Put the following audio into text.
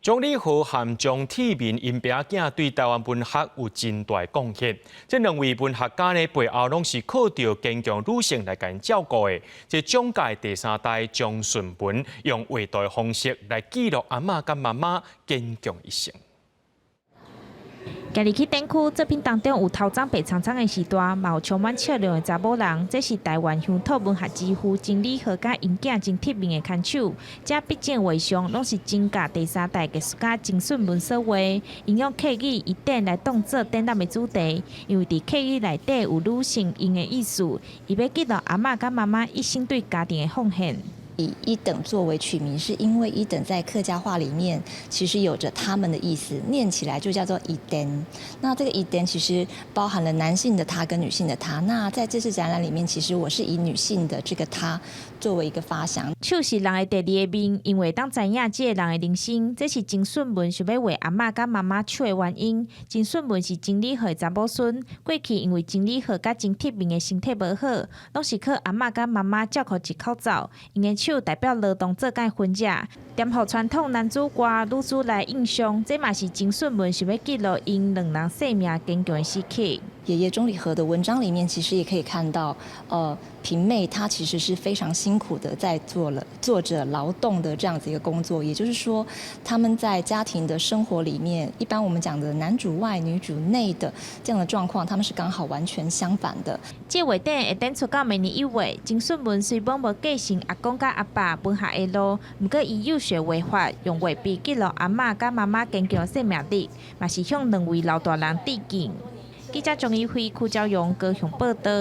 钟理和和钟体民因爸囝对台湾文学有真大贡献。这两位文学家呢背后拢是靠着坚强女性来甲照顾的。这蒋介第三代钟顺文用画图的方式来记录阿嬷甲妈妈坚强一生。 今日去展区，作品当中有头长白苍苍的时代，嘛有充满笑容的查某人。这是台湾乡土文学之父曾理和甲因囝曾铁明的牵手。这毕竟画上拢是曾家第三代艺术家曾顺文所画，因用客语一点来当做展览的主题。因为伫客语内底有女性因的意思，伊要记录阿嬷甲妈妈一生对家庭的奉献。 以一等作为取名，是因为一等在客家话里面其实有着他们的意思，念起来就叫做一等。那这个一等其实包含了男性的他跟女性的他。那在这次展览里面，其实我是以女性的这个他作为一个发想。手是人的第二个面，因为当知影这个人的人生，这是曾顺文想要为阿嬷甲妈妈手的原因。曾顺文是曾理和的查某孙，过去因为曾理和甲曾铁明的身体无好，拢是靠阿嬷甲妈妈照顾一口罩，因的 手代表劳动做介分者，点互传统男主歌、女主来印象，这嘛是曾顺文想要记录因两人生命坚强的时刻。爷爷钟理和的文章里面，其实也可以看到，平妹她其实是非常辛苦的在做着劳动的这样子一个工作，也就是说，他们在家庭的生活里面，一般我们讲的男主外女主内的这样的状况，他们是刚好完全相反的。这画展会展出到明年1月，曾顺文虽然无继承阿公甲阿爸文学的路，不过以幼学画法，用画笔记录阿嬷甲妈妈坚强的生命力，嘛是向两位老大人致敬。记者钟义辉、邱昭荣高雄报道。